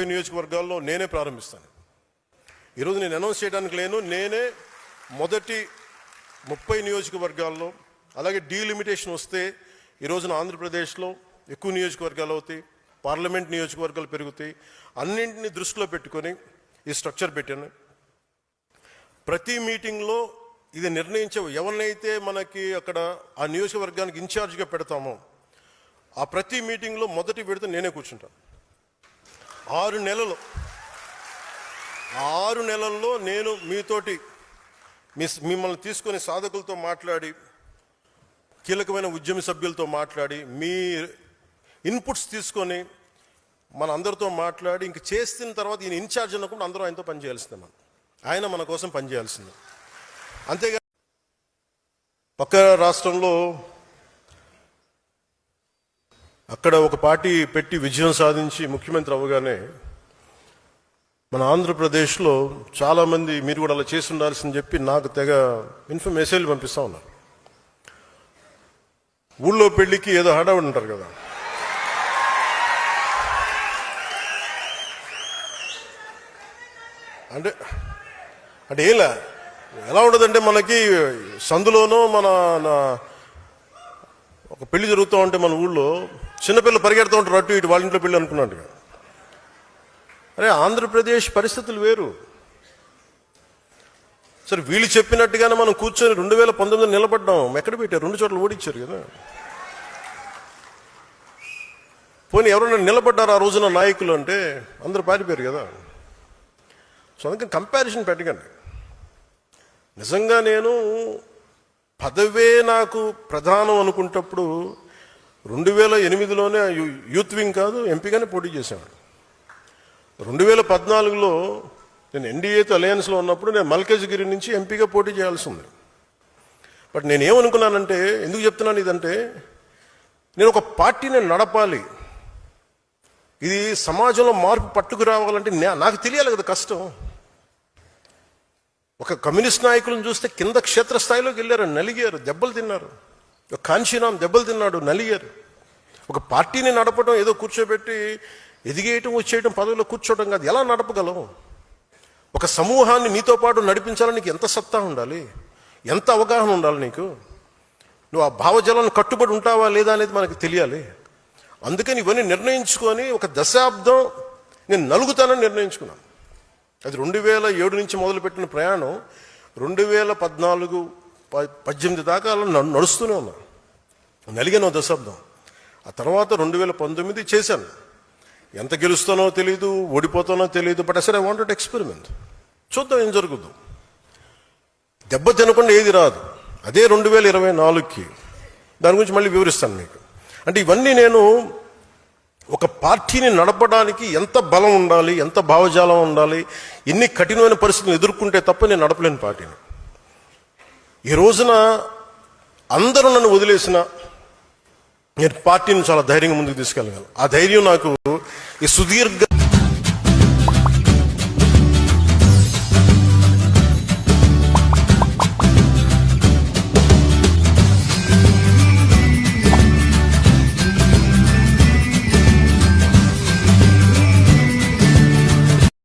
30 నియోజకవర్గాల్లో నేనే ప్రారంభిస్తాను. ఈరోజు నేను అనౌన్స్ చేయడానికి లేను, నేనే మొదటి 30 నియోజకవర్గాల్లో. అలాగే డీలిమిటేషన్ వస్తే ఈ రోజున ఆంధ్రప్రదేశ్లో ఎక్కువ నియోజకవర్గాలు అవుతాయి, పార్లమెంట్ నియోజకవర్గాలు పెరుగుతాయి. అన్నింటినీ దృష్టిలో పెట్టుకొని ఈ స్ట్రక్చర్ పెట్టాను. ప్రతి మీటింగ్లో ఇది నిర్ణయించే ఎవరినైతే మనకి అక్కడ ఆ నియోజకవర్గానికి ఇన్ఛార్జ్గా పెడతామో ఆ ప్రతి మీటింగ్లో మొదటి విడత నేనే కూర్చుంటాను. 6 నెలల్లో నేను మీతోటి మిమ్మల్ని తీసుకొని సాధకులతో మాట్లాడి, కీలకమైన ఉద్యమ సభ్యులతో మాట్లాడి, మీ ఇన్పుట్స్ తీసుకొని మన అందరితో మాట్లాడి ఇంక చేసిన తర్వాత ఈయన ఇన్ఛార్జ్ అన్నప్పుడు అందరూ ఆయనతో పనిచేయాల్సిందే. ఆయన మన కోసం పనిచేయాల్సిందే. అంతేగా పక్క రాష్ట్రంలో అక్కడ ఒక పార్టీ పెట్టి విజయం సాధించి ముఖ్యమంత్రి అవ్వగానే మన ఆంధ్రప్రదేశ్లో చాలామంది మీరు కూడా అలా చేసి ఉండాల్సిందని చెప్పి నాకు తెగ మెసేజ్లు పంపిస్తూ ఉన్నారు. ఊళ్ళో పెళ్లికి ఏదో హడావుడి ఉంటారు కదా, అంటే ఎలా ఉండదంటే మనకి సందులోనో ఒక పెళ్లి జరుగుతూ ఉంటే మన ఊళ్ళో చిన్నపిల్లలు పరిగెడుతూ ఉంటారు అటు ఇటు, వాళ్ళ ఇంట్లో పెళ్ళి అనుకున్నాడు. అరే ఆంధ్రప్రదేశ్ పరిస్థితులు వేరు. సరే వీళ్ళు చెప్పినట్టుగానే మనం కూర్చొని 2019 నిలబడ్డాం. ఎక్కడ పెట్టారు? 2 చోట్ల ఓడించారు కదా. పోనీ ఎవరైనా నిలబడ్డారు ఆ రోజున నాయకులు అంటే అందరూ పారిపోయారు కదా. సో అందుకని కంపారిజన్ పెట్టకండి. నిజంగా నేను పదవే నాకు ప్రధానం అనుకుంటప్పుడు 2008లోనే యూత్ వింగ్ కాదు ఎంపీగానే పోటీ చేశాను. 2014లో నేను ఎన్డీఏతో అలయన్స్లో ఉన్నప్పుడు నేను మల్కాజ్గిరి నుంచి ఎంపీగా పోటీ చేయాల్సి ఉంది. బట్ నేనేమనుకున్నానంటే, ఎందుకు చెప్తున్నాను ఇదంటే, నేను ఒక పార్టీని నడపాలి, ఇది సమాజంలో మార్పు పట్టుకు రావాలంటే నాకు తెలియాలి కదా కష్టం. ఒక కమ్యూనిస్ట్ నాయకులను చూస్తే కింద క్షేత్రస్థాయిలోకి వెళ్ళారు, నలిగారు, దెబ్బలు తిన్నారు. ఒక కాంశీరామ్ దెబ్బలు తిన్నాడు, నలిగారు. ఒక పార్టీని నడపడం ఏదో కూర్చోబెట్టి ఎదిగేయటం వచ్చేయటం పదవిలో కూర్చోవడం కాదు. ఎలా నడపగలం? ఒక సమూహాన్ని నీతో పాటు నడిపించాలని నీకు ఎంత సత్తా ఉండాలి, ఎంత అవగాహన ఉండాలి నీకు. నువ్వు ఆ భావజాలను కట్టుబడి ఉంటావా లేదా అనేది మనకు తెలియాలి. అందుకని ఇవన్నీ నిర్ణయించుకొని ఒక దశాబ్దం నేను నలుగుతానని నిర్ణయించుకున్నాను. అది 2007 నుంచి మొదలుపెట్టిన ప్రయాణం 2014-18 దాకా అలా నడుస్తూనే ఉన్నా. నలిగాను దశాబ్దం. ఆ తర్వాత 2019 చేశాను. ఎంత గెలుస్తానో తెలీదు, ఓడిపోతానో తెలీదు. బట్ అసలు ఐ వాంటెడ్ ఎక్స్పెరిమెంట్. చూద్దాం ఏం జరుగుద్దు. దెబ్బ తినకుండా ఏది రాదు. అదే 2024కి దాని గురించి మళ్ళీ వివరిస్తాను మీకు. అంటే ఇవన్నీ నేను ఒక పార్టీని నడపడానికి ఎంత బలం ఉండాలి, ఎంత భావజాలం ఉండాలి, ఎన్ని కఠినమైన పరిస్థితులను ఎదుర్కొంటే తప్ప నేను నడపలేని పార్టీని. ఈ రోజున అందరూ నన్ను వదిలేసిన నేను పార్టీని చాలా ధైర్యంగా ముందుకు తీసుకెళ్ళగలను. ఆ ధైర్యం నాకు ఈ సుదీర్ఘ